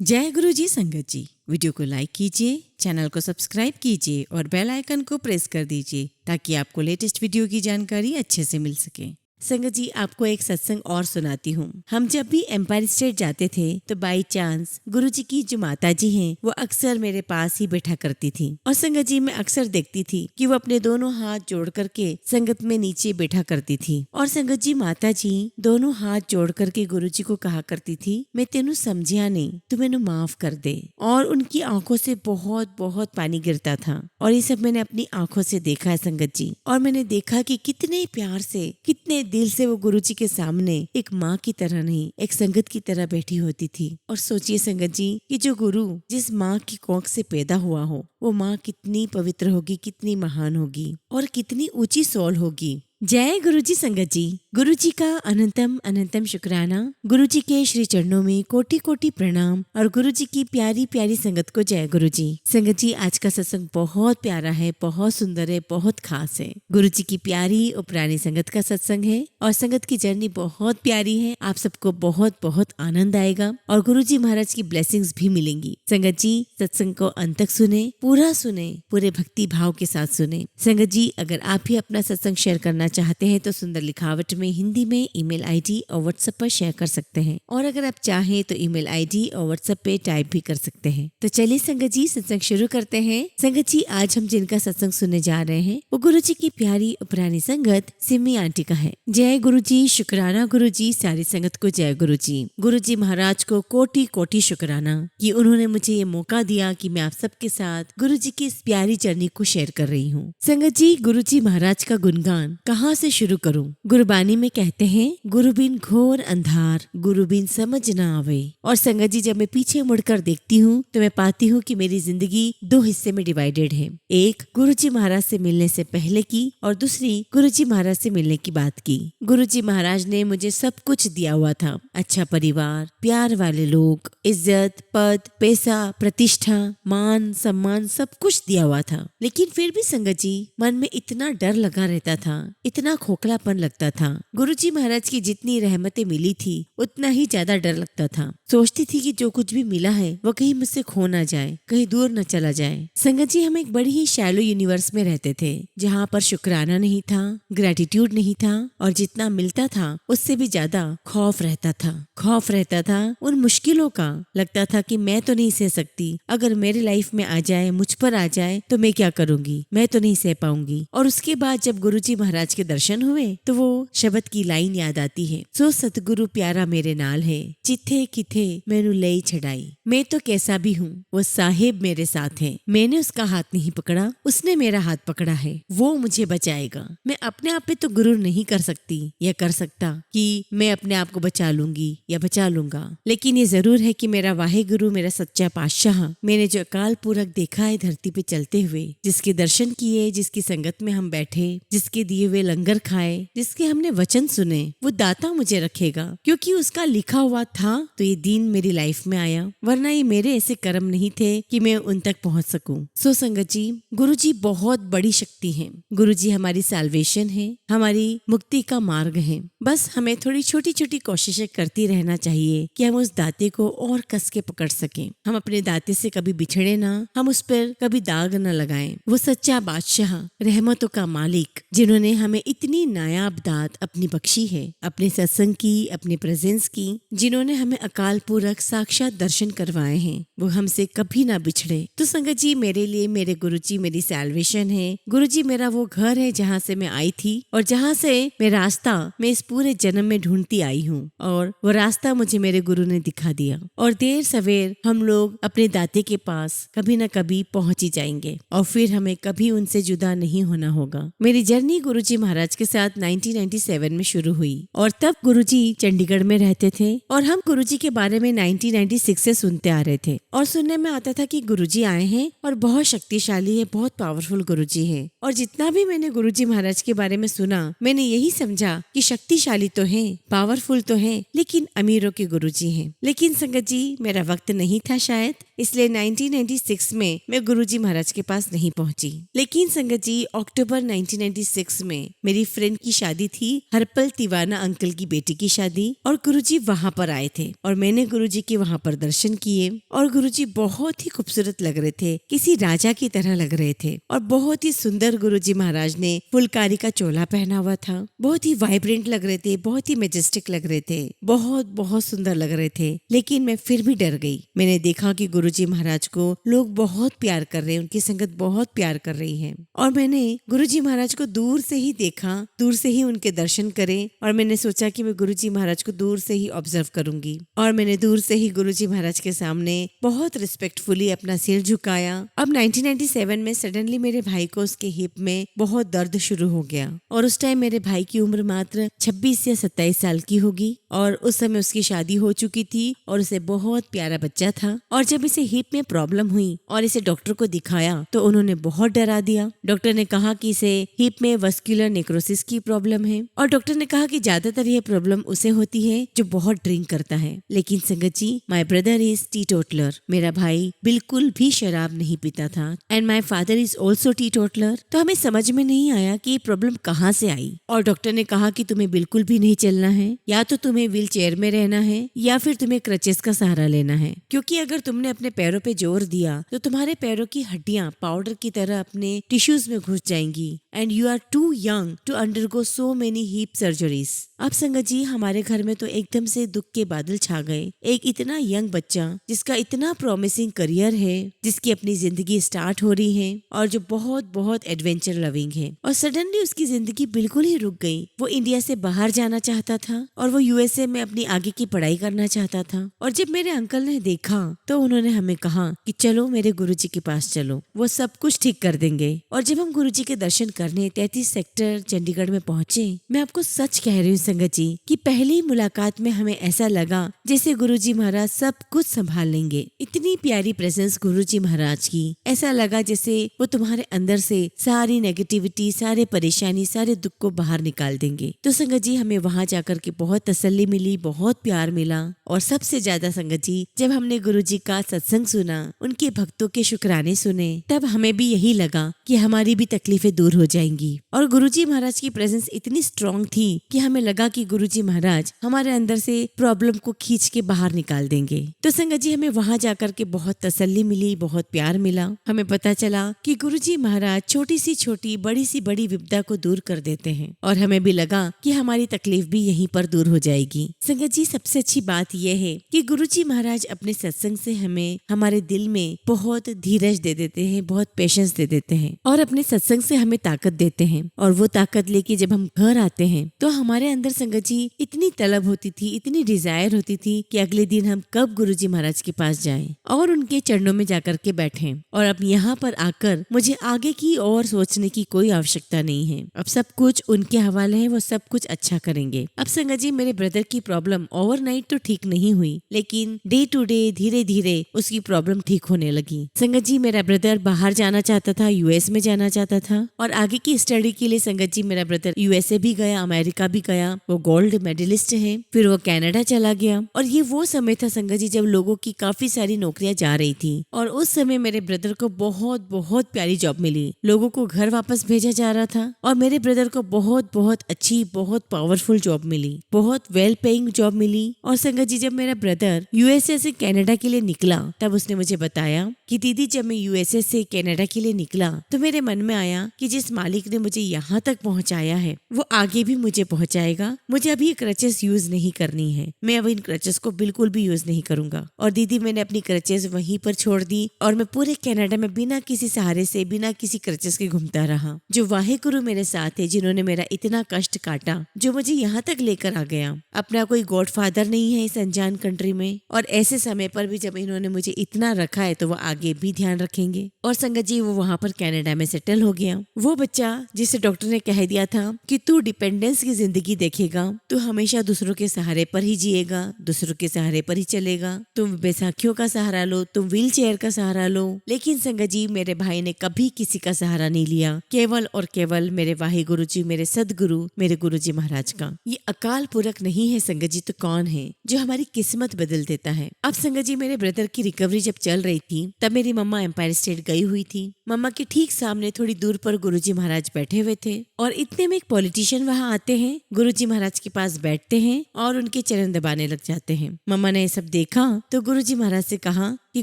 जय गुरु जी संगत जी। वीडियो को लाइक कीजिए, चैनल को सब्सक्राइब कीजिए और बेल आइकन को प्रेस कर दीजिए ताकि आपको लेटेस्ट वीडियो की जानकारी अच्छे से मिल सके। संगत जी, आपको एक सत्संग और सुनाती हूँ। हम जब भी एम्पायर स्टेट जाते थे तो बाई चांस गुरु जी की जो माता जी हैं वो अक्सर मेरे पास ही बैठा करती थी। और संगत जी, मैं अक्सर देखती थी कि वो अपने दोनों हाथ जोड़ करके संगत में नीचे बैठा करती थी। और संगत जी, माता जी दोनों हाथ जोड़ करके गुरु जी को कहा करती थी, मैं तेनू समझिया नहीं, तू मैनू माफ कर दे। और उनकी आंखों से बहुत बहुत पानी गिरता था। और ये सब मैंने अपनी आंखों से देखा है संगत जी। और मैंने देखा कि कितने प्यार से, कितने दिल से वो गुरु जी के सामने एक माँ की तरह नहीं, एक संगत की तरह बैठी होती थी। और सोचिए संगत जी कि जो गुरु जिस माँ की कोख से पैदा हुआ हो, वो माँ कितनी पवित्र होगी, कितनी महान होगी और कितनी ऊंची सोल होगी। जय गुरु जी संगत जी। गुरु जी का अनंतम अनंतम शुक्राना। गुरु जी के श्री चरणों में कोटि कोटि प्रणाम और गुरु जी की प्यारी प्यारी संगत को जय गुरु जी। संगत जी, आज का सत्संग बहुत प्यारा है, बहुत सुंदर है, बहुत खास है। गुरु जी की प्यारी और पुरानी संगत का सत्संग है और संगत की जर्नी बहुत प्यारी है। आप सबको बहुत बहुत आनंद आएगा और गुरु जी महाराज की ब्लेसिंग्स भी मिलेंगी। संगत जी, सत्संग को अंत तक सुने, पूरा सुने, पूरे भक्ति भाव के साथ सुने। संगत जी, अगर आप भी अपना सत्संग शेयर करना चाहते हैं तो सुंदर लिखावट में हिंदी में ईमेल आईडी और व्हाट्सएप पर शेयर कर सकते हैं। और अगर आप चाहें तो ईमेल आईडी और व्हाट्सएप पे टाइप भी कर सकते हैं। तो चलिए संगत जी, सत्संग शुरू करते हैं। संगत जी, आज हम जिनका सत्संग सुनने जा रहे हैं वो गुरु जी की प्यारी और पुरानी संगत सिमी आंटी का है। जय गुरु जी, शुक्राना गुरु जी। सारी संगत को जय गुरु जी। गुरु जी महाराज को कोटि कोटि शुक्राना कि उन्होंने मुझे ये मौका दिया कि मैं आप सबके साथ गुरु जी की इस प्यारी जर्नी को शेयर कर रही हूँ। संगत जी, गुरु जी महाराज का गुणगान कहाँ से शुरू करूं? गुरबानी में कहते हैं, गुरु बिन घोर अंधार, गुरु बिन समझ न आवे। और संगत जी, जब मैं पीछे मुड़कर देखती हूँ तो मैं पाती हूँ कि मेरी जिंदगी दो हिस्से में डिवाइडेड है। एक गुरु जी महाराज से मिलने से पहले की और दूसरी गुरु जी महाराज से मिलने की बात की। गुरु जी महाराज ने मुझे सब कुछ दिया हुआ था, अच्छा परिवार, प्यार वाले लोग, इज्जत, पद, पैसा, प्रतिष्ठा, मान, सम्मान, सब कुछ दिया हुआ था। लेकिन फिर भी संगत जी, मन में इतना डर लगा रहता था, इतना खोखलापन लगता था। गुरुजी महाराज की जितनी रहमतें मिली थी उतना ही ज्यादा डर लगता था। सोचती थी कि जो कुछ भी मिला है वो कहीं मुझसे खो ना जाए, कहीं दूर न चला जाए। संगत जी, हम एक बड़ी ही शैलो यूनिवर्स में रहते थे जहाँ पर शुक्राना नहीं था, ग्रेटिट्यूड नहीं था और जितना मिलता था उससे भी ज्यादा खौफ रहता था। खौफ रहता था उन मुश्किलों का। लगता था कि मैं तो नहीं सह सकती, अगर मेरी लाइफ में आ जाए, मुझ पर आ जाए तो मैं क्या करूंगी, मैं तो नहीं सह पाऊंगी। और उसके बाद जब गुरुजी महाराज के दर्शन हुए तो वो शब्द की लाइन याद आती है, सो सतगुरु प्यारा मेरे नाल है, जिथे किथे मैनू ले छड़ाई। मैं तो कैसा भी हूँ, वो साहिब मेरे साथ है। मैंने उसका हाथ नहीं पकड़ा, उसने मेरा हाथ पकड़ा है, वो मुझे बचाएगा। मैं अपने आप पे तो गुरु नहीं कर सकती या कर सकता कि मैं अपने आप को बचा लूंगी या बचा लूंगा, लेकिन ये जरूर है कि मेरा वाहे गुरु, मेरा सच्चा पातशाह, मैंने जो अकाल पुरख देखा है धरती पे चलते हुए, जिसके दर्शन किए, जिसकी संगत में हम बैठे, जिसके दिए हुए लंगर खाए, जिसके हमने वचन सुने, वो दाता मुझे रखेगा। क्योंकि उसका लिखा हुआ था तो ये दिन मेरी लाइफ में आया, वरना ये मेरे ऐसे कर्म नहीं थे कि मैं उन तक पहुंच सकूं। सो संगत जी, गुरु जी बहुत बड़ी शक्ति है। गुरु जी हमारी साल्वेशन है, हमारी मुक्ति का मार्ग है। बस हमें थोड़ी छोटी छोटी कोशिशें करती रहना चाहिए कि हम उस दाते को और कस के पकड़ सकें। हम अपने दाते से कभी बिछड़े ना, हम उस पर कभी दाग न लगाएं। वो सच्चा बादशाह, रहमतों का मालिक, जिन्होंने हमें इतनी नायाब दात अपनी बख्शी है, अपने सत्संग की, अपने प्रेजेंस की, जिन्होंने हमें अकाल पुरख साक्षात दर्शन करवाए हैं, वो हमसे कभी ना बिछड़े। तो संगत जी, मेरे लिए मेरे गुरुजी मेरी सैल्वेशन है। गुरुजी मेरा वो घर है जहाँ से मैं आई थी और जहाँ से मैं रास्ता मैं इस पूरे जन्म में ढूंढती आई हूँ। और वो रास्ता मुझे मेरे गुरु ने दिखा दिया। और देर सवेर हम लोग अपने दाते के पास कभी न कभी पहुंच ही जाएंगे और फिर हमें कभी उनसे जुदा नहीं होना होगा। मेरी जर्नी गुरुजी महाराज के साथ 1997 में शुरू हुई और तब गुरुजी चंडीगढ़ में रहते थे और हम गुरुजी के बारे में 1996 से सुनते आ रहे थे और सुनने में आता था कि गुरुजी आए हैं और बहुत शक्तिशाली है, बहुत पावरफुल गुरुजी है। और जितना भी मैंने गुरुजी महाराज के बारे में सुना, मैंने यही समझा कि शक्तिशाली तो है, पावरफुल तो है, लेकिन अमीरों के गुरुजी हैं। लेकिन संगत जी, मेरा वक्त नहीं था शायद, इसलिए 1996 में मैं गुरुजी महाराज के पास नहीं पहुंची। लेकिन संगत जी, अक्टूबर 1996 में मेरी फ्रेंड की शादी थी, हरपल तिवाना अंकल की बेटी की शादी, और गुरुजी वहाँ पर आए थे और मैंने गुरुजी के वहाँ पर दर्शन किए और गुरुजी बहुत ही खूबसूरत लग रहे थे, किसी राजा की तरह लग रहे थे और बहुत ही सुंदर गुरुजी महाराज ने फुलकारी का चोला पहना हुआ था, बहुत ही वाइब्रेंट लग रहे थे, बहुत ही मेजेस्टिक लग रहे थे, बहुत बहुत सुंदर लग रहे थे। लेकिन मैं फिर भी डर गई। मैंने देखा कि गुरुजी महाराज को लोग बहुत प्यार कर रहे हैं, उनकी संगत बहुत प्यार कर रही है और मैंने गुरुजी महाराज को दूर से ही देखा, दूर से ही उनके दर्शन करे और मैंने सोचा कि मैं गुरुजी महाराज को दूर से ही ऑब्जर्व करूंगी और मैंने दूर से ही गुरुजी महाराज के सामने बहुत रिस्पेक्टफुली अपना सिर झुकाया। अब 1997 में सडनली मेरे भाई को उसके हिप में बहुत दर्द शुरू हो गया और उस टाइम मेरे भाई की उम्र मात्र 26 या 27 साल की होगी और उस समय उसकी शादी हो चुकी थी और उसे बहुत प्यारा बच्चा था। और जब इसे हिप में प्रॉब्लम हुई और इसे डॉक्टर को दिखाया तो उन्होंने बहुत डरा दिया। डॉक्टर ने कहा कि इसे हिप में वस्कुलर नेक्रोसिस की प्रॉब्लम है और डॉक्टर ने कहा कि ज्यादातर यह प्रॉब्लम उसे होती है जो बहुत ड्रिंक करता है। लेकिन संगत जी, माय ब्रदर इज टीटोटलर। मेरा भाई बिल्कुल भी शराब नहीं पीता था and my father is also teetotaler. तो हमें समझ में नहीं आया कि ये प्रॉब्लम कहाँ से आई और डॉक्टर ने कहा कि तुम्हें बिल्कुल भी नहीं चलना है, या तो तुम्हें व्हील चेयर में रहना है या फिर तुम्हें क्रचेस का सहारा लेना है, क्योंकि अगर तुमने अपने पैरों पे जोर दिया तो तुम्हारे पैरों की हड्डियां पाउडर की तरह अपने टिश्यूज में घुस जाएंगी and you are too young to undergo so many hip surgeries. अब संगत जी, हमारे घर में तो एकदम से दुख के बादल छा गए। एक इतना यंग बच्चा जिसका इतना प्रॉमिसिंग करियर है, जिसकी अपनी जिंदगी स्टार्ट हो रही है और जो बहुत बहुत एडवेंचर लविंग है, और सडनली उसकी जिंदगी बिल्कुल ही रुक गई। वो इंडिया से बाहर जाना चाहता था और वो यूएसए में अपनी आगे की पढ़ाई करना चाहता था। और जब मेरे अंकल ने देखा तो उन्होंने हमें कहा कि चलो मेरे गुरुजी के पास चलो, वो सब कुछ ठीक कर देंगे। और जब हम गुरुजी के दर्शन करने 33 सेक्टर चंडीगढ़ में पहुंचे, मैं आपको सच कह रही हूँ संगत जी कि पहली मुलाकात में हमें ऐसा लगा जैसे गुरुजी महाराज सब कुछ संभाल लेंगे। इतनी प्यारी प्रेजेंस गुरुजी महाराज की, ऐसा लगा जैसे वो तुम्हारे अंदर से सारी नेगेटिविटी, सारे परेशानी, सारे दुख को बाहर निकाल देंगे। तो संगत जी, हमें वहाँ जाकर के बहुत तसल्ली मिली, बहुत प्यार मिला और सबसे ज्यादा संगत जी, जब हमने गुरुजी का सत्संग सुना, उनके भक्तों के शुक्राने सुने, तब हमें भी यही लगा कि हमारी भी तकलीफें दूर हो जाएंगी। और गुरुजी महाराज की प्रेजेंस इतनी स्ट्रांग थी कि हमें लगा कि गुरुजी महाराज हमारे अंदर से प्रॉब्लम को खींच के बाहर निकाल देंगे। तो संगत जी, हमें वहाँ जाकर के बहुत तसल्ली मिली, बहुत प्यार मिला। हमें पता चला कि गुरुजी महाराज छोटी सी छोटी, बड़ी सी बड़ी विपदा को दूर कर देते हैं और हमें भी लगा कि हमारी तकलीफ भी यहीं पर दूर हो जाएगी। संगत जी, सबसे अच्छी बात यह है कि गुरुजी महाराज अपने सत्संग से हमें हमारे दिल में बहुत धीरज दे देते हैं, बहुत पेशेंस दे देते हैं और अपने सत्संग से हमें ताकत देते हैं। और वो ताकत लेके जब हम घर आते हैं तो हमारे अंदर संगत जी इतनी तलब होती थी, इतनी डिजायर होती थी कि अगले दिन हम कब गुरुजी महाराज के पास जाएं और उनके चरणों में जाकर के बैठें। और अब यहाँ पर आकर मुझे आगे की और सोचने की कोई आवश्यकता नहीं है। अब सब कुछ उनके हवाले है, वो सब कुछ अच्छा करेंगे। अब संगत जी, मेरे ब्रदर की प्रॉब्लम ओवरनाइट तो ठीक नहीं हुई, लेकिन डे टू डे, धीरे धीरे उसकी प्रॉब्लम ठीक होने लगी। संगत जी, मेरा ब्रदर बाहर जाना चाहता था, यूएस में जाना चाहता था और आगे की स्टडी के लिए संगत जी मेरा ब्रदर यूएसए भी गया, अमेरिका भी गया। वो गोल्ड मेडलिस्ट है। फिर वो कनाडा चला गया और ये वो समय था संगत जी जब लोगों की काफी सारी नौकरियां जा रही थी और उस समय मेरे ब्रदर को बहुत बहुत प्यारी जॉब मिली। लोगों को घर वापस भेजा जा रहा था और मेरे ब्रदर को बहुत बहुत अच्छी, बहुत पावरफुल जॉब मिली, बहुत वेल पेइंग जॉब मिली। और संगत जी, जब मेरा ब्रदर यूएसए से कनाडा के लिए निकला तब उसने मुझे बताया कि दीदी, जब मैं यूएसए से कनाडा के लिए निकला तो मेरे मन में आया कि जिस मालिक ने मुझे यहाँ तक पहुँचाया है वो आगे भी मुझे पहुँचाएगा। मुझे अभी ये क्रचेस यूज नहीं करनी है, मैं अब इन क्रचेस को बिल्कुल भी यूज नहीं करूंगा। और दीदी, मैंने अपनी क्रचेस वहीं पर छोड़ दी और मैं पूरे कनाडा में बिना किसी सहारे से, बिना किसी क्रचेस के घूमता रहा। जो वाहेगुरु मेरे साथ है, जिन्होंने मेरा इतना कष्ट काटा, जो मुझे यहाँ तक लेकर आ गया। अपना कोई गॉडफादर नहीं है इस अनजान कंट्री में और ऐसे समय पर भी जब इन्होंने मुझे इतना रखा है तो वो आगे भी ध्यान रखेंगे। और संगत जी, वो वहाँ पर कनाडा में सेटल हो गया। वो बच्चा जिसे डॉक्टर ने कह दिया था कि तू डिपेंडेंस की जिंदगी देखेगा, तू हमेशा दूसरों के सहारे पर ही जिएगा, दूसरों के सहारे पर ही चलेगा, तुम बैसाखियों का सहारा लो, तुम व्हील चेयर का सहारा लो। लेकिन संगत जी, मेरे भाई ने कभी किसी का सहारा नहीं लिया, केवल और केवल मेरे वाहेगुरु जी, मेरे सदगुरु, मेरे गुरुजी महाराज का। ये अकाल पुरख नहीं है संगत जी तो कौन है जो हमारी किस्मत बदल देता है। अब संगत जी, मेरे ब्रदर की रिकवरी जब चल रही थी तब मेरी मम्मा एम्पायर स्टेट गई हुई थी। मम्मा के ठीक सामने थोड़ी दूर पर गुरुजी महाराज बैठे हुए थे और इतने में एक पॉलिटिशियन वहाँ आते हैं, गुरुजी महाराज के पास बैठते हैं और उनके चरण दबाने लग जाते हैं। मम्मा ने ये सब देखा तो गुरुजी महाराज से कहा कि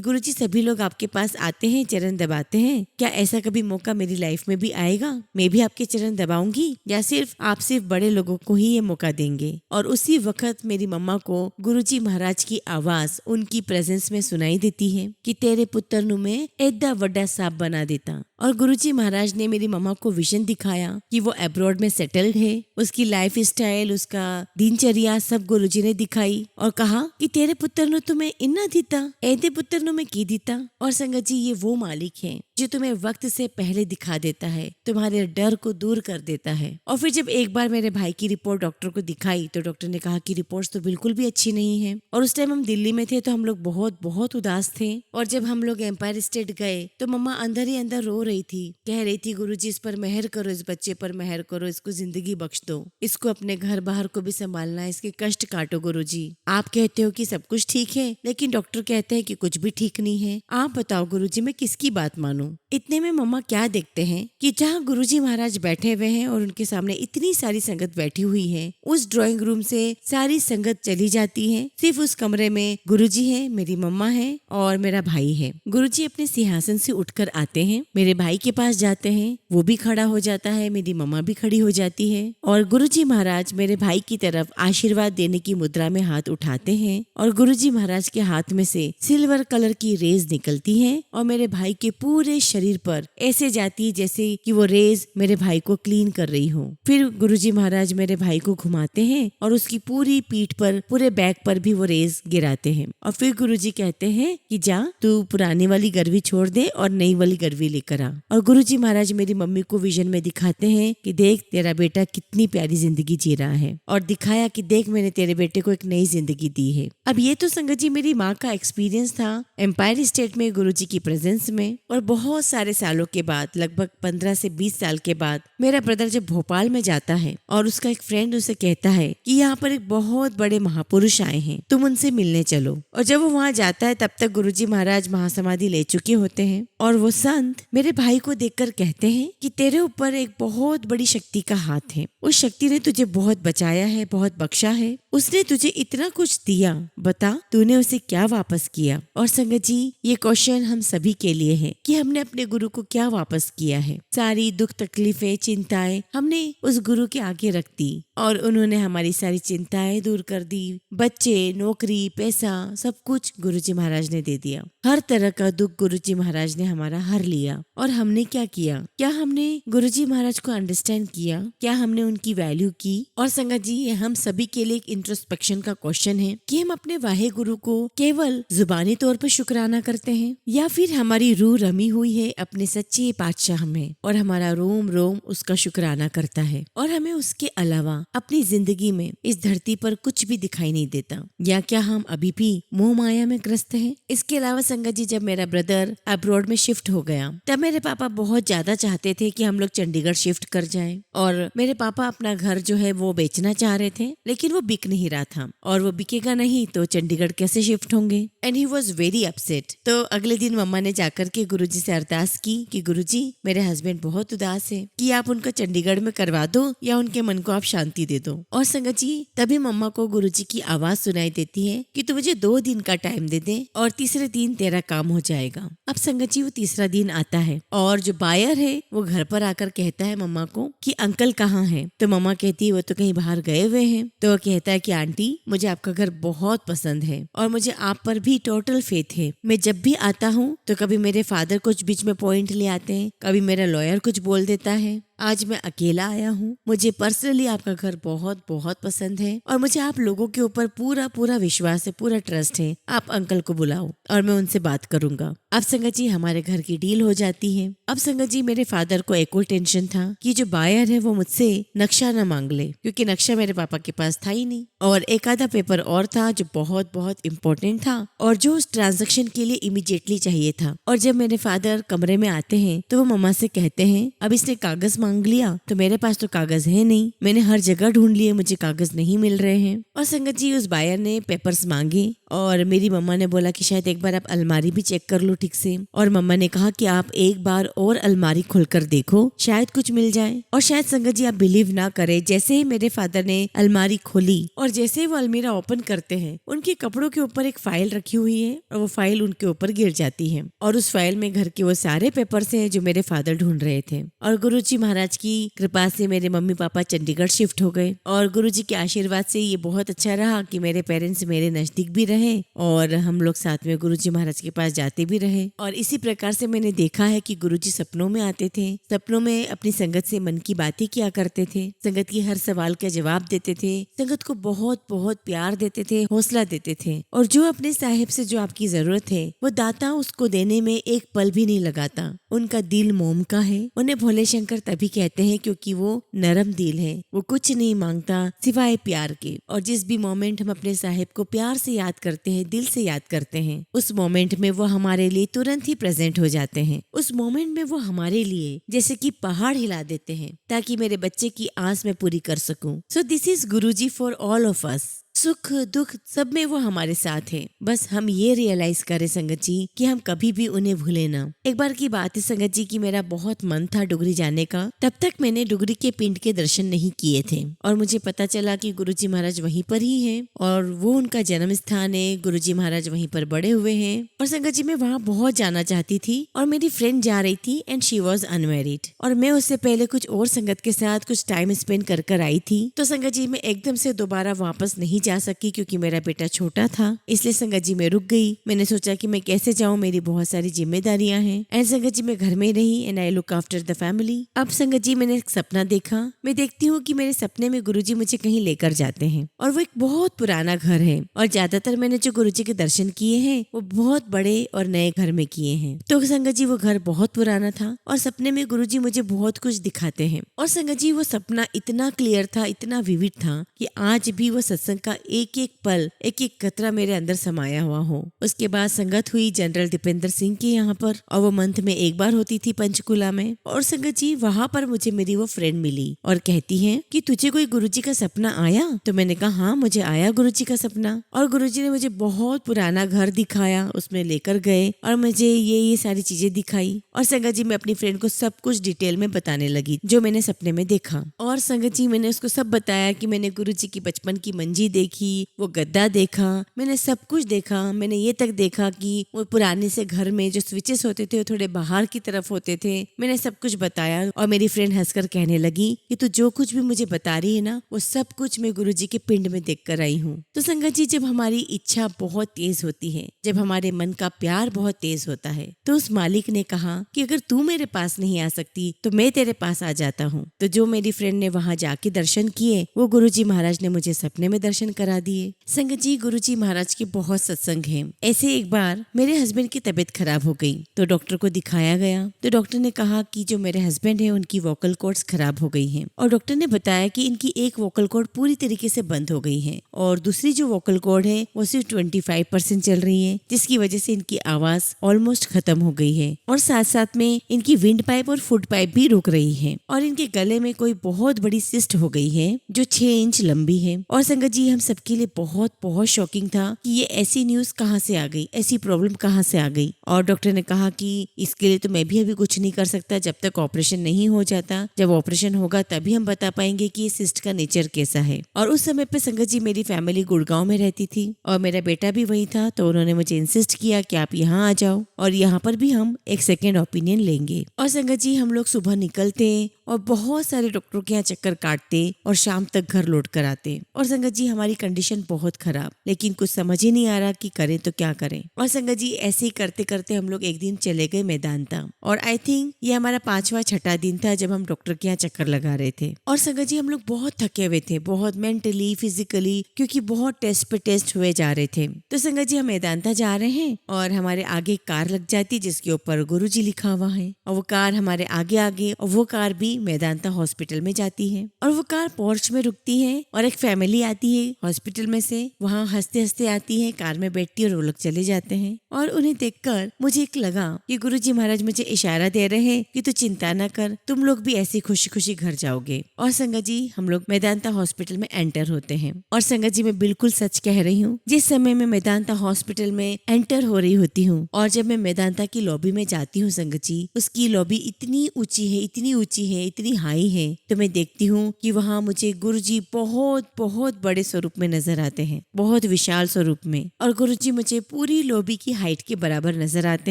गुरुजी सभी लोग आपके पास आते हैं, चरण दबाते हैं, क्या ऐसा कभी मौका मेरी लाइफ में भी आएगा? मैं भी आपके चरण दबाऊंगी या आप सिर्फ बड़े लोगों को ही ये मौका देंगे? और उसी वक्त मेरी मम्मा को गुरुजी महाराज की आवाज उनकी प्रेजेंस में सुनाई देती है कि तेरे पुत्र नु मैं एड्डा वड्डा सांप बना देता। और गुरुजी महाराज ने मेरी मम्मा को विजन दिखाया कि वो अब्रॉड में सेटल्ड है, उसकी लाइफ स्टाइल, उसका दिनचर्या सब गुरुजी ने दिखाई और कहा कि तेरे पुत्र नु तुम्हें इन्ना दीता, ऐदे पुत्र नु मैं की दीता। और संगत जी, ये वो मालिक है जो तुम्हें वक्त से पहले दिखा देता है, तुम्हारे डर को दूर कर देता है। और फिर जब एक बार मेरे भाई की रिपोर्ट डॉक्टर को दिखाई तो डॉक्टर ने कहा कि रिपोर्ट्स तो बिल्कुल भी अच्छी नहीं है। और उस टाइम हम दिल्ली में थे तो हम लोग बहुत बहुत उदास थे। और जब हम लोग एम्पायर स्टेट गए तो मम्मा अंदर ही अंदर रो रही थी, कह रही थी गुरुजी इस पर मेहर करो, इस बच्चे पर मेहर करो, इसको जिंदगी बख्श दो, इसको अपने घर बाहर को भी संभालना है, इसके कष्ट काटो गुरुजी। आप कहते हो कि सब कुछ ठीक है लेकिन डॉक्टर कहते हैं कि कुछ भी ठीक नहीं है, आप बताओ गुरुजी मैं किसकी बात मानूं? इतने में मम्मा क्या देखते हैं कि जहाँ गुरुजी महाराज बैठे हुए हैं और उनके सामने इतनी सारी संगत बैठी हुई है, उस ड्राइंग रूम से सारी संगत चली जाती है, सिर्फ उस कमरे में गुरुजी है, मेरी मम्मा है और मेरा भाई है। गुरुजी अपने सिंहासन से उठकर आते हैं, मेरे भाई के पास जाते हैं, वो भी खड़ा हो जाता है, मेरी मम्मा भी खड़ी हो जाती है और गुरुजी महाराज मेरे भाई की तरफ आशीर्वाद देने की मुद्रा में हाथ उठाते हैं और गुरुजी महाराज के हाथ में से सिल्वर कलर की रेज निकलती है और मेरे भाई के पूरे शरीर पर ऐसे जाती है जैसे कि वो रेज मेरे भाई को क्लीन कर रही हो। फिर गुरुजी महाराज मेरे भाई को घुमाते हैं और उसकी पूरी पीठ पर, पूरे बैक पर भी वो रेज गिराते हैं और फिर गुरुजी कहते हैं कि जा तू पुरानी वाली गर्वी छोड़ दे और नई वाली गर्वी लेकर आ। और गुरुजी महाराज मेरी मम्मी को विजन में दिखाते हैं कि देख तेरा बेटा कितनी प्यारी जिंदगी जी रहा है और दिखाया कि देख मैंने तेरे बेटे को एक नई जिंदगी दी है। अब ये तो संगत जी मेरी माँ का एक्सपीरियंस था एम्पायर स्टेट में गुरुजी की प्रेजेंस में। और बहुत सारे सालों के बाद, लगभग 15 से 20 साल के बाद, मेरा ब्रदर जब भोपाल में जाता है और उसका एक फ्रेंड उसे कहता है कि यहाँ पर एक बहुत बड़े महापुरुष आए हैं, तुम उनसे मिलने चलो। और जब वो वहाँ जाता है तब तक गुरुजी महाराज महासमाधि ले चुके होते हैं और वो संत मेरे भाई को देखकर कहते हैं कि तेरे ऊपर एक बहुत बड़ी शक्ति का हाथ है, उस शक्ति ने तुझे बहुत बचाया है, बहुत बख्शा है, उसने तुझे इतना कुछ दिया, बता तूने उसे क्या वापस किया? और संगत जी ये क्वेश्चन हम सभी के लिए है कि हमने अपने गुरु को क्या वापस किया है। सारी दुख तकलीफें चिंताएं हमने उस गुरु के आगे रख दी और उन्होंने हमारी सारी चिंताएं दूर कर दी। बच्चे, नौकरी, पैसा, सब कुछ गुरुजी महाराज ने दे दिया। हर तरह का दुख गुरुजी महाराज ने हमारा हर लिया। और हमने क्या किया? क्या हमने गुरुजी महाराज को अंडरस्टैंड किया? क्या हमने उनकी वैल्यू की? और संगत जी ये हम सभी के लिए एक इंट्रोस्पेक्शन का क्वेश्चन है कि हम अपने वाहे गुरु को केवल जुबानी तौर पर शुक्राना करते हैं या फिर हमारी रूह रमी हुई है अपने सच्चे पातशाह में और हमारा रोम रोम उसका शुक्राना करता है और हमें उसके अलावा अपनी जिंदगी में इस धरती पर कुछ भी दिखाई नहीं देता। या क्या हम अभी भी मोह माया में ग्रस्त हैं? इसके अलावा संगत जी जब मेरा ब्रदर अब्रॉड में शिफ्ट हो गया तब मेरे पापा बहुत ज्यादा चाहते थे कि हम लोग चंडीगढ़ शिफ्ट कर जाएं और मेरे पापा अपना घर जो है वो बेचना चाह रहे थे लेकिन वो बिक नहीं रहा था और वो बिकेगा नहीं तो चंडीगढ़ कैसे शिफ्ट होंगे। And he was very upset. तो अगले दिन मम्मा ने जाकर के गुरुजी से अरदास की कि गुरुजी मेरे हस्बैंड बहुत उदास है कि आप उनको चंडीगढ़ में करवा दो या उनके मन को आप शांति दे दो। और संगत जी तभी मम्मा को गुरुजी की आवाज सुनाई देती है कि तू मुझे 2 दिन का टाइम दे दे और तीसरे दिन तेरा काम हो जाएगा। अब संगत जी वो तीसरा दिन आता है और जो बायर है वो घर पर आकर कहता है मम्मा को कि अंकल कहाँ है? तो मम्मा कहती है वो तो कहीं बाहर गए हुए हैं। तो वो कहता है कि आंटी मुझे आपका घर बहुत पसंद है और मुझे आप पर भी टोटल फेथ है। मैं जब भी आता हूँ तो कभी मेरे फादर कुछ बीच में पॉइंट ले आते हैं, कभी मेरा लॉयर कुछ बोल देता है। आज मैं अकेला आया हूँ, मुझे पर्सनली आपका घर बहुत बहुत पसंद है और मुझे आप लोगों के ऊपर पूरा पूरा विश्वास है, पूरा ट्रस्ट है। आप अंकल को बुलाओ और मैं उनसे बात करूंगा। अब संगत जी हमारे घर की डील हो जाती है। अब संगत जी मेरे फादर को एक और टेंशन था कि जो बायर है वो मुझसे नक्शा न मांग ले क्योंकि नक्शा मेरे पापा के पास था ही नहीं। और एक आधा पेपर और था जो बहुत बहुत इम्पोर्टेंट था और जो उस ट्रांजैक्शन के लिए इमीडिएटली चाहिए था। और जब मेरे फादर कमरे में आते हैं तो वो मम्मा से कहते हैं अब इसने कागज मांग लिया, तो मेरे पास तो कागज है नहीं, मैंने हर जगह ढूंढ लिए, मुझे कागज नहीं मिल रहे हैं। और संगत जी उस बायर ने पेपर्स मांगे और मेरी मम्मा ने बोला कि शायद एक बार आप अलमारी भी चेक कर लो ठीक से। और मम्मा ने कहा कि आप एक बार और अलमारी खोलकर देखो, शायद कुछ मिल जाए। और शायद संगत जी आप बिलीव ना करे, जैसे ही मेरे फादर ने अलमारी खोली और जैसे ही वो अलमीरा ओपन करते हैं, उनके कपड़ों के ऊपर एक फाइल रखी हुई है और वो फाइल उनके ऊपर गिर जाती है। और उस फाइल में घर के वो सारे पेपर्स हैं जो मेरे फादर ढूंढ रहे थे। और गुरुजी महाराज की कृपा से मेरे मम्मी पापा चंडीगढ़ शिफ्ट हो गए और गुरुजी के आशीर्वाद से ये बहुत अच्छा रहा कि मेरे पेरेंट्स मेरे नजदीक भी रहे और हम लोग साथ में गुरुजी महाराज के पास जाते भी रहे। और इसी प्रकार से मैंने देखा है कि गुरुजी सपनों में आते थे, सपनों में अपनी संगत से मन की बातें किया करते थे, संगत की हर सवाल का जवाब देते थे, संगत को बहुत बहुत प्यार देते थे, हौसला देते थे। और जो अपने साहिब से जो आपकी जरूरत है वो दाता उसको देने में एक पल भी नहीं लगाता। उनका दिल मोम का है। उन्हें भोले शंकर तभी कहते हैं क्योंकि वो नरम दिल है, वो कुछ नहीं मांगता सिवाय प्यार के। और जिस भी मोमेंट हम अपने साहिब को प्यार से याद करते हैं, दिल से याद करते हैं, उस मोमेंट में वो हमारे लिए तुरंत ही प्रेजेंट हो जाते हैं। उस मोमेंट में वो हमारे लिए जैसे कि पहाड़ हिला देते हैं ताकि मेरे बच्चे की आस मैं पूरी कर सकूं। So this is Guruji for all of us. सुख दुख सब में वो हमारे साथ है। बस हम ये रियलाइज करें संगत जी कि हम कभी भी उन्हें भूले ना। एक बार की बात है संगत जी कि मेरा बहुत मन था डुगरी जाने का। तब तक मैंने डुगरी के पिंड के दर्शन नहीं किए थे और मुझे पता चला कि गुरुजी महाराज वहीं पर ही हैं और वो उनका जन्म स्थान है। गुरुजी महाराज वहीं पर बड़े हुए हैं और संगत जी मैं वहाँ बहुत जाना चाहती थी और मेरी फ्रेंड जा रही थी एंड शी वॉज अनमैरिड और मैं उससे पहले कुछ और संगत के साथ कुछ टाइम स्पेंड कर आई थी। तो संगत जी मैं एकदम से दोबारा वापस नहीं जा सकी क्योंकि मेरा बेटा छोटा था, इसलिए संगत जी मैं रुक गई। मैंने सोचा कि मैं कैसे जाऊं, मेरी बहुत सारी जिम्मेदारियां हैं। एंड संगत जी मैं घर में रही and I look after the family. अब संगत जी मैंने एक सपना देखा। मैं देखती हूँ कि मेरे सपने में गुरुजी मुझे कहीं लेकर जाते हैं और वो एक बहुत पुराना घर है और ज्यादातर मैंने जो गुरुजी के दर्शन किए हैं वो बहुत बड़े और नए घर में किए हैं। तो संगत जी वो घर बहुत पुराना था और सपने में गुरुजी मुझे बहुत कुछ दिखाते हैं और संगत जी वो सपना इतना क्लियर था, इतना विविड था कि आज भी वो सत्संग का एक एक पल, एक एक कतरा मेरे अंदर समाया हुआ हो। उसके बाद संगत हुई जनरल दीपेंद्र सिंह के यहाँ पर और वो मंथ में एक बार होती थी पंचकुला में। और संगत जी वहाँ पर मुझे मेरी वो फ्रेंड मिली और कहती है कि तुझे कोई गुरुजी का सपना आया? तो मैंने कहा हाँ मुझे आया गुरुजी का सपना। और गुरुजी ने मुझे बहुत पुराना घर दिखाया, उसमें लेकर गए और मुझे ये सारी चीजें दिखाई। और संगत जी मैं अपनी फ्रेंड को सब कुछ डिटेल में बताने लगी जो मैंने सपने में देखा। और संगत जी मैंने उसको सब बताया कि मैंने गुरुजी की बचपन की मंजी देखी, वो गद्दा देखा, मैंने सब कुछ देखा। मैंने ये तक देखा कि वो पुराने से घर में जो स्विचेस होते थे वो थोड़े बाहर की तरफ होते थे। मैंने सब कुछ बताया और मेरी फ्रेंड हंसकर कहने लगी कि तू जो कुछ भी मुझे बता रही है ना वो सब कुछ मैं गुरुजी के पिंड में देख कर आई हूँ। तो संगत जी जब हमारी इच्छा बहुत तेज होती है, जब हमारे मन का प्यार बहुत तेज होता है, तो उस मालिक ने कहा कि अगर तू मेरे पास नहीं आ सकती तो मैं तेरे पास आ जाता हूँ। तो जो मेरी फ्रेंड ने वहाँ जाके दर्शन किए वो गुरुजी महाराज ने मुझे सपने में दर्शन करा दिए। संगत जी गुरुजी महाराज के बहुत सत्संग हैं। ऐसे एक बार मेरे हस्बैंड की तबीयत खराब हो गई तो डॉक्टर को दिखाया गया। तो डॉक्टर ने कहा कि जो मेरे हस्बैंड है उनकी वोकल कॉर्ड्स खराब हो गई हैं और डॉक्टर ने बताया कि इनकी एक वोकल कॉर्ड पूरी तरीके से बंद हो गई है और दूसरी जो वोकल कॉर्ड है वो सिर्फ 25% चल रही है, जिसकी वजह से इनकी आवाज ऑलमोस्ट खत्म हो गई है और साथ साथ में इनकी विंड पाइप और फुट पाइप भी रुक रही है और इनके गले में कोई बहुत बड़ी सिस्ट हो गई है जो 6 इंच लंबी है। और संगत जी हम सबके लिए बहुत बहुत शॉकिंग था कि ये ऐसी न्यूज कहाँ से आ गई, ऐसी प्रॉब्लम कहाँ से आ गई। और डॉक्टर ने कहा कि इसके लिए तो मैं भी अभी कुछ नहीं कर सकता जब तक ऑपरेशन नहीं हो जाता। जब ऑपरेशन होगा तभी हम बता पाएंगे कि ये सिस्ट का नेचर कैसा है। और उस समय पे संगत जी मेरी फैमिली गुड़गांव में रहती थी और मेरा बेटा भी वही था, तो उन्होंने मुझे इंसिस्ट किया कि आप यहाँ आ जाओ और यहाँ पर भी हम एक सेकेंड ओपिनियन लेंगे। और संगत जी हम लोग सुबह निकलते और बहुत सारे डॉक्टरों के यहाँ चक्कर काटते और शाम तक घर लौट कर आते। और संगत जी हमारी कंडीशन बहुत खराब, लेकिन कुछ समझ ही नहीं आ रहा कि करें तो क्या करें। और संगत जी ऐसे ही करते करते हम लोग एक दिन चले गए मैदानता और आई थिंक ये हमारा 5वां 6ठा दिन था जब हम डॉक्टर के यहाँ चक्कर लगा रहे थे। और संगत जी हम लोग बहुत थके हुए थे, बहुत मेंटली फिजिकली, क्योंकि बहुत टेस्ट पे टेस्ट हुए जा रहे थे। तो संगत जी हम मैदानता जा रहे हैं और हमारे आगे कार लग जाती जिसके ऊपर गुरुजी लिखा हुआ है और वो कार हमारे आगे आगे और वो कार भी मेदांता हॉस्पिटल में जाती है और वो कार पोर्च में रुकती है और एक फैमिली आती है हॉस्पिटल में से, वहाँ हंसते हंसते आती है, कार में बैठती है और वो लोग चले जाते हैं। और उन्हें देखकर मुझे एक लगा कि गुरुजी महाराज मुझे इशारा दे रहे हैं कि तू चिंता न कर, तुम लोग भी ऐसे खुशी खुशी घर जाओगे। और संगत जी हम लोग मेदांता हॉस्पिटल में एंटर होते हैं। और संगत जी मैं बिल्कुल सच कह रही हूँ, जिस समय मैं मेदांता हॉस्पिटल में एंटर हो रही होती हूँ और जब मैं मेदांता की लॉबी में जाती हूँ संगत जी, उसकी लॉबी इतनी ऊंची है, इतनी ऊंची है, इतनी हाई है, तो मैं देखती हूँ कि वहाँ मुझे गुरुजी बहुत बहुत बड़े स्वरूप में नजर आते हैं, बहुत विशाल स्वरूप में। और गुरुजी मुझे पूरी लॉबी की हाइट के बराबर नजर आते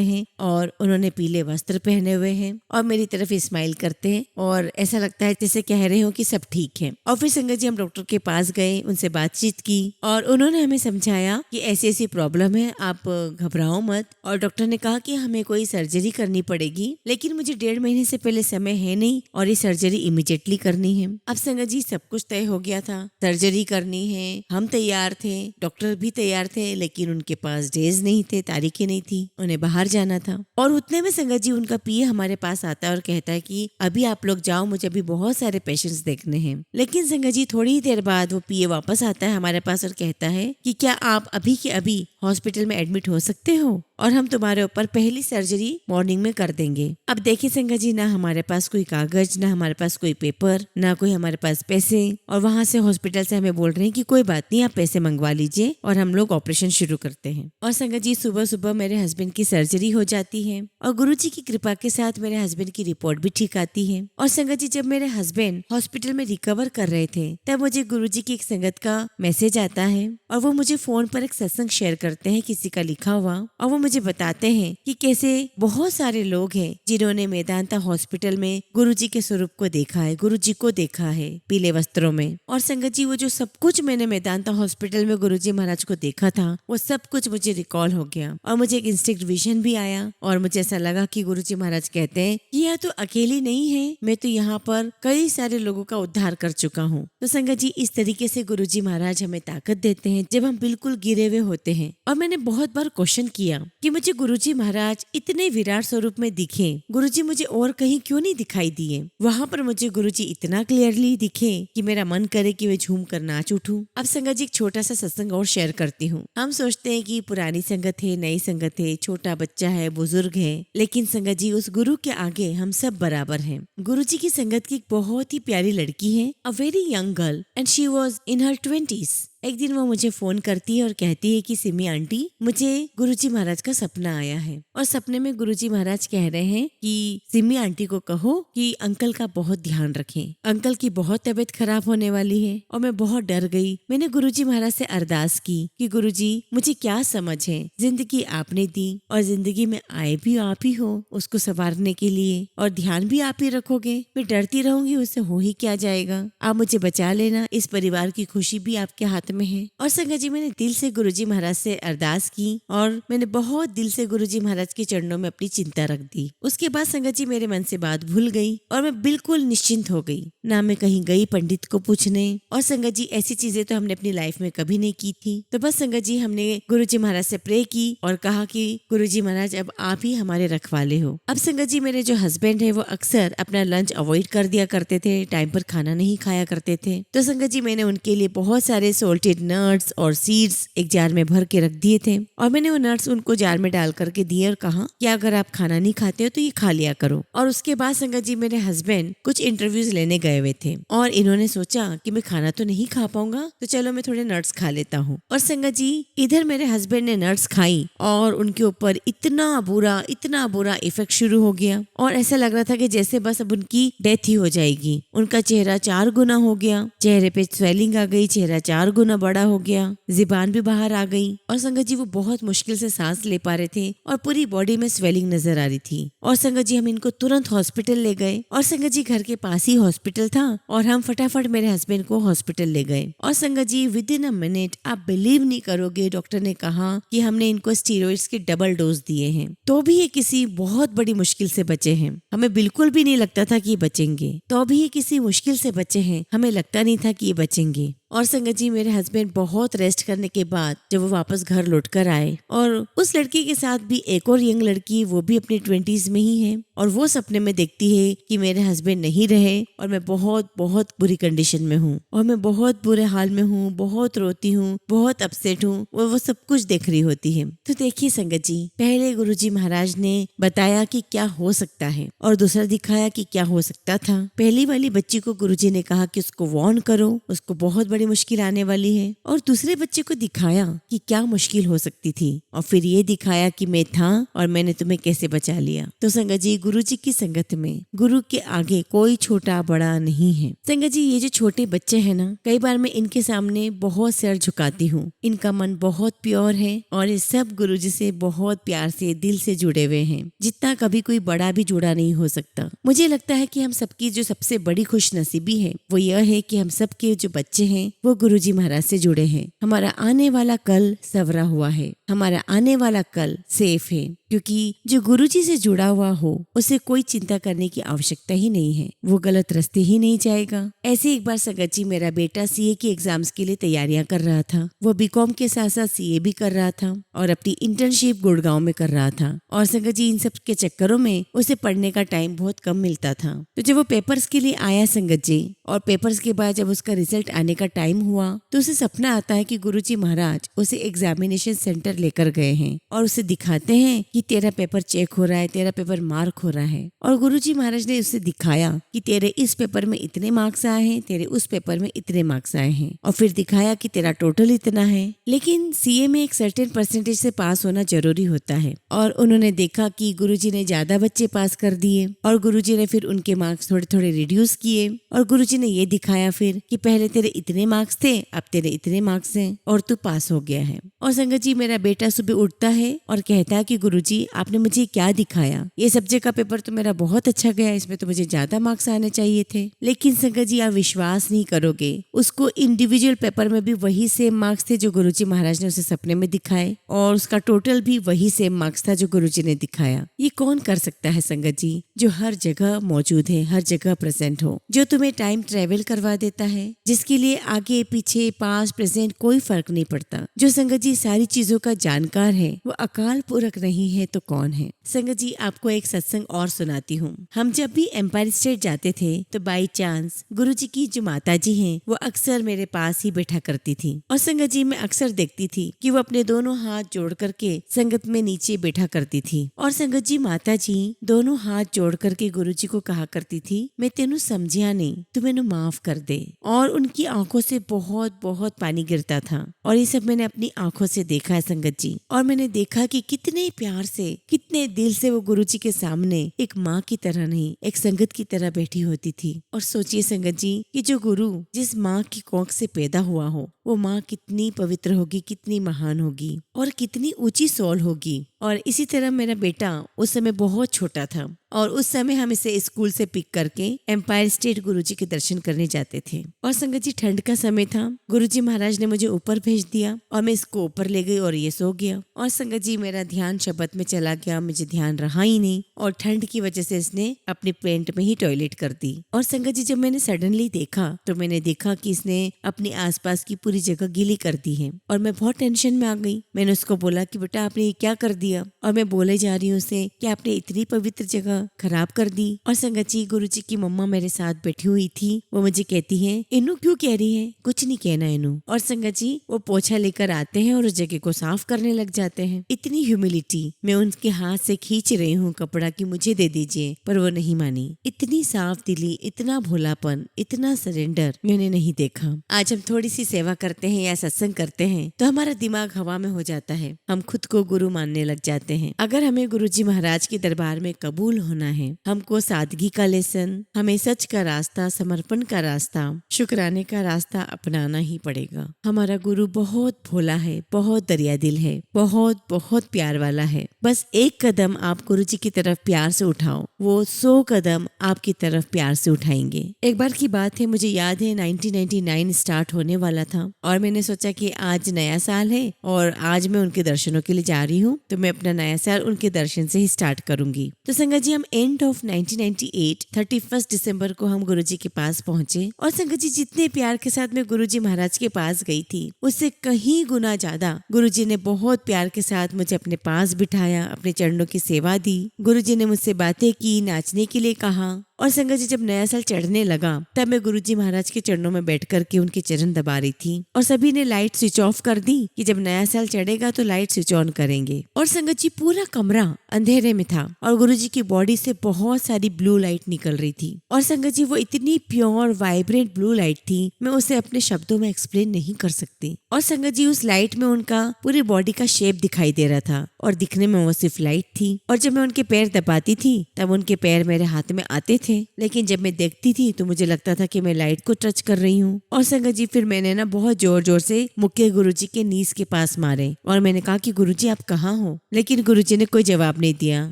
हैं और उन्होंने पीले वस्त्र पहने हुए हैं और मेरी तरफ स्माइल करते हैं और ऐसा लगता है जैसे कह रहे हो कि सब ठीक है। और फिर संगत जी हम डॉक्टर के पास गए, उनसे बातचीत की और उन्होंने हमें समझाया कि ऐसी ऐसी प्रॉब्लम है, आप घबराओ मत। और डॉक्टर ने कहा कि हमें कोई सर्जरी करनी पड़ेगी, लेकिन मुझे 1.5 महीने से पहले समय है नहीं और ये सर्जरी इमीडिएटली करनी है। अब संगत जी सब कुछ तय हो गया था, सर्जरी करनी है, हम तैयार थे, डॉक्टर भी तैयार थे, लेकिन उनके पास डेज नहीं थे, तारीखें नहीं थी, उन्हें बाहर जाना था। और उतने में संगत जी उनका पीए हमारे पास आता है और कहता है कि अभी आप लोग जाओ, मुझे अभी बहुत सारे पेशेंट्स देखने हैं। लेकिन संगत जी थोड़ी ही देर बाद वो पीए वापस आता है हमारे पास और कहता है कि क्या आप अभी के अभी हॉस्पिटल में एडमिट हो सकते हो और हम तुम्हारे ऊपर पहली सर्जरी मॉर्निंग में कर देंगे। अब देखिए संगत जी, ना हमारे पास कोई कागज, ना हमारे पास कोई पेपर, ना कोई हमारे पास पैसे, और वहाँ से हॉस्पिटल से हमें बोल रहे हैं कि कोई बात नहीं, आप पैसे मंगवा लीजिए और हम लोग ऑपरेशन शुरू करते हैं। और संगत जी सुबह सुबह मेरे हस्बैंड की सर्जरी हो जाती है और गुरुजी की कृपा के साथ मेरे हस्बैंड की रिपोर्ट भी ठीक आती है। और संगत जी जब मेरे हस्बैंड हॉस्पिटल में रिकवर कर रहे थे तब मुझे गुरुजी की एक संगत का मैसेज आता है और वो मुझे फोन पर एक सत्संग शेयर करते हैं किसी का लिखा हुआ, और वो मुझे बताते हैं कि कैसे बहुत सारे लोग हैं जिन्होंने मेदांता हॉस्पिटल में गुरुजी के स्वरूप को देखा है, गुरुजी को देखा है पीले वस्त्रों में। और संगत जी वो जो सब कुछ मैंने मेदांता हॉस्पिटल में गुरुजी महाराज को देखा था वो सब कुछ मुझे रिकॉल हो गया और मुझे एक इंस्टिंक्ट विजन भी आया और मुझे ऐसा लगा कि गुरुजी महाराज कहते हैं कि यह तो अकेली नहीं है, मैं तो यहाँ पर कई सारे लोगों का उद्धार कर चुका हूँ। तो संगत जी इस तरीके से गुरुजी महाराज हमें ताकत देते हैं जब हम बिल्कुल गिरे हुए होते हैं। और मैंने बहुत बार क्वेश्चन किया कि मुझे गुरुजी महाराज इतने विराट स्वरूप में दिखे, गुरुजी मुझे और कहीं क्यों नहीं दिखाई दिए, वहाँ पर मुझे गुरुजी इतना क्लियरली दिखे कि मेरा मन करे कि मैं झूम कर नाच उठूं। अब संगत जी एक छोटा सा सत्संग और शेयर करती हूँ। हम सोचते हैं कि पुरानी संगत है, नई संगत है, छोटा बच्चा है, बुजुर्ग है, लेकिन संगत जी उस गुरु के आगे हम सब बराबर हैं। गुरुजी की संगत की एक बहुत ही प्यारी लड़की है, a very young girl, and she was in her 20s। एक दिन वो मुझे फोन करती है और कहती है कि सिमी आंटी, मुझे गुरुजी महाराज का सपना आया है और सपने में गुरुजी महाराज कह रहे हैं कि सिमी आंटी को कहो कि अंकल का बहुत ध्यान रखें, अंकल की बहुत तबीयत खराब होने वाली है। और मैं बहुत डर गई। मैंने गुरुजी महाराज से अरदास की कि गुरुजी मुझे क्या समझ है, जिंदगी आपने दी और जिंदगी में आए भी आप ही हो उसको संवारने के लिए और ध्यान भी आप ही रखोगे। मैं डरती रहूंगी, उससे हो ही क्या जाएगा, आप मुझे बचा लेना, इस परिवार की खुशी भी आपके हाथ में है। और संगत जी मैंने दिल से गुरुजी महाराज से अरदास की और मैंने बहुत दिल से गुरुजी महाराज के चरणों में अपनी चिंता रख दी। उसके बाद संगत जी मेरे मन से बात भूल गई और मैं बिल्कुल निश्चिंत हो गई। ना मैं कहीं गई पंडित को पूछने, और संगत जी ऐसी चीजें तो हमने अपनी लाइफ में कभी नहीं की थी। तो बस संगत जी हमने गुरुजी महाराज से प्रे की और कहा कि गुरुजी महाराज अब आप ही हमारे रखवाले हो। अब संगत जी मेरे जो हस्बैंड है वो अक्सर अपना लंच अवॉइड कर दिया करते थे, टाइम पर खाना नहीं खाया करते थे। तो संगत जी मैंने उनके लिए बहुत सारे सोल्टेड नट्स और सीड्स एक जार में भर के रख दिए थे और मैंने वो नट्स उनको जार में डाल करके दिए और कहा कि अगर आप खाना नहीं खाते हो तो ये खा लिया करो। और उसके बाद संगत जी मेरे हस्बैंड कुछ इंटरव्यूज लेने गए हुए थे और इन्होंने सोचा कि मैं खाना तो नहीं खा पाऊंगा तो चलो मैं थोड़े नट्स खा लेता हूँ। और संगत जी इधर मेरे हस्बैंड ने नट्स खाई और उनके ऊपर इतना बुरा इफेक्ट शुरू हो गया और ऐसा लग रहा था कि जैसे बस अब उनकी डेथ ही हो जाएगी। उनका चेहरा 4 गुना हो गया, चेहरे पे स्वेलिंग आ गई, चेहरा 4 गुना बड़ा हो गया, ज़ुबान भी बाहर आ गई और संगत जी वो बहुत मुश्किल से सांस ले पा रहे थे और पूरी बॉडी में स्वेलिंग नजर आ रही थी। और संगत जी हम इनको तुरंत हॉस्पिटल ले गए और संगत जी घर के पास ही हॉस्पिटल था और हम फटाफट मेरे हस्बैंड को हॉस्पिटल ले गए। और संगत जी विद इन अ मिनट, आप बिलीव नहीं करोगे, डॉक्टर ने कहा कि हमने इनको स्टीरॉइड्स के डबल डोज दिए हैं तो भी ये किसी बहुत बड़ी मुश्किल से बचे हैं। हमें बिल्कुल भी नहीं लगता था कि ये बचेंगे, तो भी ये किसी मुश्किल से बचे हैं, हमें लगता नहीं था कि ये बचेंगे। और संगत जी मेरे हस्बैंड बहुत रेस्ट करने के बाद जब वो वापस घर लौट कर आए और उस लड़की के साथ भी एक और यंग लड़की, वो भी अपनी 20s में ही है और वो सपने में देखती है कि मेरे हस्बैंड नहीं रहे और मैं बहुत बहुत बुरी कंडीशन में हूँ और मैं बहुत बुरे हाल में हूँ, बहुत रोती हूँ, बहुत अपसेट हूँ। वो सब कुछ देख रही होती है। तो देखिए संगत जी, पहले गुरुजी महाराज ने बताया कि क्या हो सकता है और दूसरा दिखाया कि क्या हो सकता था। पहली वाली बच्ची को गुरुजी ने कहा कि उसको वार्न करो, उसको बहुत बड़ी मुश्किल आने वाली है, और दूसरे बच्चे को दिखाया कि क्या मुश्किल हो सकती थी और फिर ये दिखाया कि मैं था और मैंने तुम्हें कैसे बचा लिया। तो संगत जी, गुरुजी की संगत में गुरु के आगे कोई छोटा बड़ा नहीं है। संगत जी, ये जो छोटे बच्चे हैं ना, कई बार मैं इनके सामने बहुत सिर झुकाती हूँ। इनका मन बहुत प्योर है और ये सब गुरुजी से बहुत प्यार से दिल से जुड़े हुए हैं, जितना कभी कोई बड़ा भी जुड़ा नहीं हो सकता। मुझे लगता है कि हम सबकी जो सबसे बड़ी खुशनसीबी है वो यह है कि हम सबके जो बच्चे हैं वो गुरुजी महाराज से जुड़े हैं। हमारा आने वाला कल संवरा हुआ है, हमारा आने वाला कल सेफ है, क्योंकि जो गुरुजी से जुड़ा हुआ हो उसे कोई चिंता करने की आवश्यकता ही नहीं है, वो गलत रास्ते ही नहीं जाएगा। ऐसे एक बार संगत जी, मेरा बेटा सीए की एग्जाम्स के लिए तैयारियां कर रहा था। वो बीकॉम के साथ साथ सीए भी कर रहा था और अपनी इंटर्नशिप गुड़गांव में कर रहा था। और संगत जी, इन सब के चक्करों में उसे पढ़ने का टाइम बहुत कम मिलता था। तो जब वो पेपर्स के लिए आया संगत जी, और पेपर्स के बाद जब उसका रिजल्ट आने का टाइम हुआ तो उसे सपना आता है कि गुरुजी महाराज उसे एग्जामिनेशन सेंटर लेकर गए हैं और उसे दिखाते हैं कि तेरा पेपर चेक हो रहा है, तेरा पेपर मार्क हो रहा है। और गुरुजी महाराज ने उसे दिखाया कि तेरे इस पेपर में इतने मार्क्स आए हैं, तेरे उस पेपर में इतने मार्क्स आए हैं, और फिर दिखाया कि तेरा टोटल इतना है। लेकिन सीए में एक सर्टेन परसेंटेज से पास होना जरूरी होता है, और उन्होंने देखा कि गुरुजी ने ज्यादा बच्चे पास कर दिए और गुरुजी ने फिर उनके मार्क्स थोड़े थोड़े रिड्यूस किए, और गुरुजी ने ये दिखाया फिर कि पहले तेरे इतने मार्क्स थे, अब तेरे इतने मार्क्स हैं और तू पास हो गया है। और संगत जी, मेरा बेटा सुबह उठता है और कहता है कि गुरुजी आपने मुझे क्या दिखाया, ये सब्जेक्ट का पेपर तो मेरा बहुत अच्छा गया, इसमें तो मुझे ज्यादा मार्क्स आने चाहिए थे। लेकिन संगत जी, आप विश्वास नहीं करोगे, उसको इंडिविजुअल पेपर में भी वही सेम मार्क्स थे जो गुरुजी महाराज ने उसे सपने में दिखाए, और उसका टोटल भी वही सेम मार्क्स था जो गुरुजी ने दिखाया। ये कौन कर सकता है संगत जी, जो हर जगह मौजूद है, हर जगह प्रेजेंट हो, जो तुम्हें टाइम ट्रेवल करवा देता है, जिसके लिए आगे पीछे पास्ट प्रेजेंट कोई फर्क नहीं पड़ता, जो संगत जी सारी चीजों का जानकार है, वो अकाल पुरख नहीं है तो कौन है। संगत जी, आपको एक सत्संग और सुनाती हूँ। हम जब भी एम्पायर स्टेट जाते थे तो बाई चांस गुरुजी की जो माता जी हैं वो अक्सर मेरे पास ही बैठा करती थी, और संगत जी मैं अक्सर देखती थी कि वो अपने दोनों हाथ जोड़ करके संगत में नीचे बैठा करती थी। और संगत जी, माता जी दोनों हाथ जोड़ करके गुरुजी को कहा करती थी, मैं तेनू समझिया नहीं, तू मैनू माफ कर दे। और उनकी आंखों से बहुत बहुत पानी गिरता था, और ये सब मैंने अपनी आंखों से देखा है संगत जी। और मैंने देखा कि कितने प्यार से, कितने दिल से वो गुरुजी के सामने एक माँ की तरह नहीं, एक संगत की तरह बैठी होती थी। और सोचिए संगत जी कि जो गुरु जिस माँ की कोख से पैदा हुआ हो, वो माँ कितनी पवित्र होगी, कितनी महान होगी और कितनी ऊंची सोल होगी। और इसी तरह मेरा बेटा उस समय बहुत छोटा था, और उस समय हम इसे स्कूल से पिक करके एम्पायर स्टेट गुरुजी के दर्शन करने जाते थे। और संगत जी, ठंड का समय था, गुरुजी महाराज ने मुझे ऊपर भेज दिया और मैं इसको ऊपर ले गई और ये सो गया। और संगत जी, मेरा ध्यान शब्द में चला गया, मुझे ध्यान रहा ही नहीं, और ठंड की वजह से इसने अपने पेंट में ही टॉयलेट कर दी। और संगत जी, जब मैंने सडनली देखा तो मैंने देखा कि इसने अपनी आसपास की पूरी जगह गीली कर दी है, और मैं बहुत टेंशन में आ गई। मैंने उसको बोला कि बेटा आपने ये क्या कर दिया, और मैं बोले जा रही हूँ उसे कि आपने इतनी पवित्र जगह खराब कर दी। और संगत जी, गुरुजी की मम्मा मेरे साथ बैठी हुई थी, वो मुझे कहती है, इनू क्यों कह रही है, कुछ नहीं कहना इनू। और संगत जी, वो पोछा लेकर आते हैं और उस जगह को साफ करने लग जाते हैं। इतनी ह्यूमिलिटी, मैं उनके हाथ से खींच रही हूँ कपड़ा कि मुझे दे दीजिए, पर वो नहीं मानी। इतनी साफ दिली, इतना भोलापन, इतना सरेंडर मैंने नहीं देखा। आज हम थोड़ी सी सेवा करते हैं या सत्संग करते हैं तो हमारा दिमाग हवा में हो जाता है, हम खुद को गुरु मानने लग जाते हैं। अगर हमें गुरुजी महाराज के दरबार में कबूल होना है, हमको सादगी का लेसन, हमें सच का रास्ता, समर्पण का रास्ता, शुक्राने का रास्ता अपनाना ही पड़ेगा। हमारा गुरु बहुत भोला है, बहुत दरिया दिल है, बहुत बहुत प्यार वाला है। बस एक कदम आप गुरुजी की तरफ प्यार से उठाओ, वो 100 कदम आपकी तरफ प्यार से उठाएंगे। एक बार की बात है, मुझे याद है 1999 स्टार्ट होने वाला था और मैंने सोचा कि आज नया साल है और आज मैं उनके दर्शनों के लिए जा रही हूँ, तो मैं अपना नया साल उनके दर्शन से ही स्टार्ट करूंगी। तो संगत जी हम एंड ऑफ 1998 31 दिसंबर को हम गुरुजी के पास पहुंचे और संगत जी जितने प्यार के साथ मैं गुरुजी महाराज के पास गई थी उससे कहीं गुना ज्यादा गुरुजी ने बहुत प्यार के साथ मुझे अपने पास बिठाया, अपने चरणों की सेवा दी। गुरुजी ने मुझसे बातें की, नाचने के लिए कहा। और संगत जी जब नया साल चढ़ने लगा तब मैं गुरुजी महाराज के चरणों में बैठ करके उनके चरण दबा रही थी और सभी ने लाइट स्विच ऑफ कर दी कि जब नया साल चढ़ेगा तो लाइट स्विच ऑन करेंगे। और संगत जी पूरा कमरा अंधेरे में था और गुरुजी की बॉडी से बहुत सारी ब्लू लाइट निकल रही थी। और संगत जी वो इतनी प्योर वाइब्रेंट ब्लू लाइट थी, मैं उसे अपने शब्दों में एक्सप्लेन नहीं कर सकती। और संगत जी उस लाइट में उनका पूरी बॉडी का शेप दिखाई दे रहा था और दिखने में वो सिर्फ लाइट थी। और जब मैं उनके पैर दबाती थी तब उनके पैर मेरे हाथ में आते थे, लेकिन जब मैं देखती थी तो मुझे लगता था कि मैं लाइट को टच कर रही हूँ। और संगत जी फिर मैंने ना बहुत जोर जोर से मुक्के गुरुजी के नीज के पास मारे और मैंने कहा कि गुरुजी आप कहाँ हो, लेकिन गुरुजी ने कोई जवाब नहीं दिया।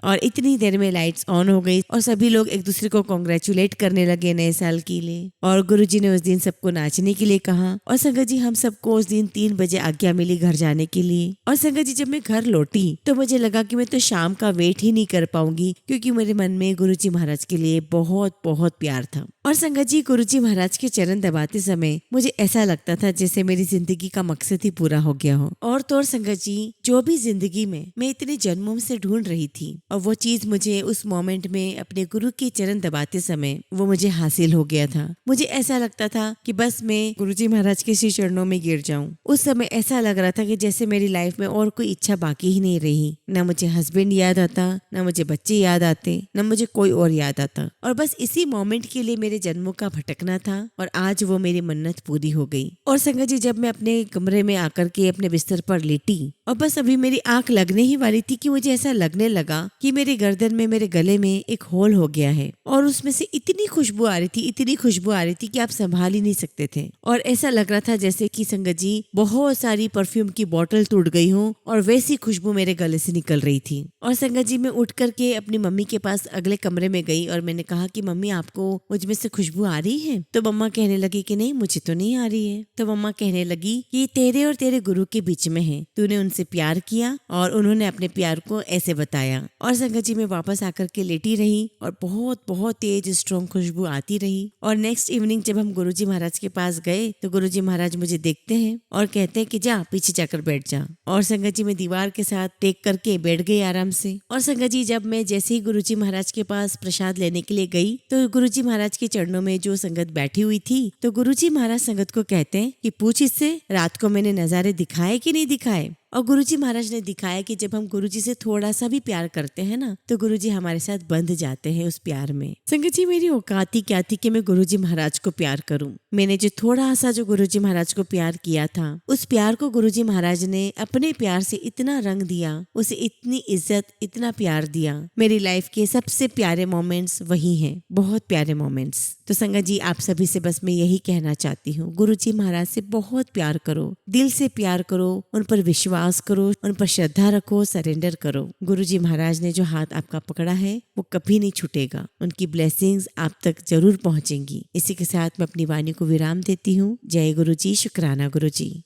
और इतनी देर में लाइट्स ऑन हो गई और सभी लोग एक दूसरे को कॉन्ग्रेचुलेट करने लगे नए साल के लिए। और गुरुजी ने उस दिन सबको नाचने के लिए कहा। और संगत जी हम सबको उस दिन 3 बजे आज्ञा मिली घर जाने के लिए। और संगत जी जब मैं घर लौटी तो मुझे लगा कि मैं तो शाम का वेट ही नहीं कर पाऊंगी, क्योंकि मेरे मन में गुरुजी महाराज के लिए बहुत बहुत प्यार था। और संगत जी गुरुजी महाराज के चरण दबाते समय मुझे ऐसा लगता था जैसे मेरी जिंदगी का मकसद ही पूरा हो गया हो। और तो और संगत जी जो भी जिंदगी में मैं इतने जन्मों से ढूंढ रही थी और वो चीज मुझे उस मोमेंट में अपने गुरु के चरण दबाते समय वो मुझे हासिल हो गया था। मुझे ऐसा लगता था कि बस मैं गुरुजी महाराज के श्री चरणों में गिर जाऊं। उस समय ऐसा लग रहा था कि जैसे मेरी लाइफ में और कोई इच्छा बाकी ही नहीं रही। ना मुझे हस्बैंड याद आता, ना मुझे बच्चे याद आते, ना मुझे कोई और याद आता। और बस इसी मोमेंट के लिए मेरे जन्मों का भटकना था और आज वो मेरी मन्नत पूरी हो गई। और संगत जी जब मैं अपने कमरे में आकर के अपने बिस्तर पर लेटी और बस अभी मेरी आंख लगने ही वाली थी कि मुझे ऐसा लगने लगा कि मेरे गर्दन में, मेरे गले में एक होल हो गया है और उसमें से इतनी खुशबू आ रही थी, इतनी खुशबू आ रही थी कि आप संभाल ही नहीं सकते थे। और ऐसा लग रहा था जैसे कि संगत जी बहुत सारी परफ्यूम की बोतल टूट गई हो और वैसी खुशबू मेरे गले से निकल रही थी। और संगत जी मैं उठ करके अपनी मम्मी के पास अगले कमरे में गई और मैंने कहा कि मम्मी आपको मुझ में से खुशबू आ रही है? तो मम्मा कहने लगी कि नहीं मुझे तो नहीं आ रही है। तो मम्मा कहने लगी कि तेरे और तेरे गुरु के बीच में है, तूने उनसे प्यार किया और उन्होंने अपने प्यार को ऐसे बताया। और संगत जी मैं वापस आकर के लेटी रही और बहुत बहुत तेज स्ट्रॉन्ग खुशबू आती रही। और नेक्स्ट इवनिंग जब हम गुरुजी महाराज के पास गए तो गुरुजी महाराज मुझे देखते हैं और कहते हैं कि जा पीछे जाकर बैठ जा। और संगत जी मैं दीवार के साथ टेक करके बैठ गई आराम से। और संगत जी जब मैं जैसे ही गुरुजी महाराज के पास प्रसाद लेने के लिए गई तो गुरुजी महाराज के चरणों में जो संगत बैठी हुई थी तो गुरुजी महाराज संगत को कहते हैं कि पूछ इससे रात को मैंने नजारे दिखाए कि नहीं दिखाए। और गुरुजी महाराज ने दिखाया कि जब हम गुरुजी से थोड़ा सा भी प्यार करते हैं ना तो गुरुजी हमारे साथ बंध जाते हैं उस प्यार में। संगत जी मेरी औकात ही क्या थी कि मैं गुरुजी महाराज को प्यार करूं। मैंने जो थोड़ा सा जो गुरुजी महाराज को प्यार किया था उस प्यार को गुरुजी महाराज ने अपने प्यार से इतना रंग दिया, उसे इतनी इज्जत, इतना प्यार दिया। मेरी लाइफ के सबसे प्यारे मोमेंट्स वही हैं, बहुत प्यारे मोमेंट्स। तो संगत जी आप सभी से बस मैं यही कहना चाहती हूँ, गुरुजी महाराज से बहुत प्यार करो, दिल से प्यार करो, उन पर विश्वास करो, उन पर श्रद्धा रखो, सरेंडर करो। गुरुजी महाराज ने जो हाथ आपका पकड़ा है वो कभी नहीं छूटेगा, उनकी ब्लेसिंग्स आप तक जरूर पहुंचेंगी। इसी के साथ मैं अपनी वाणी को विराम देती हूँ। जय गुरुजी, शुक्राना गुरुजी।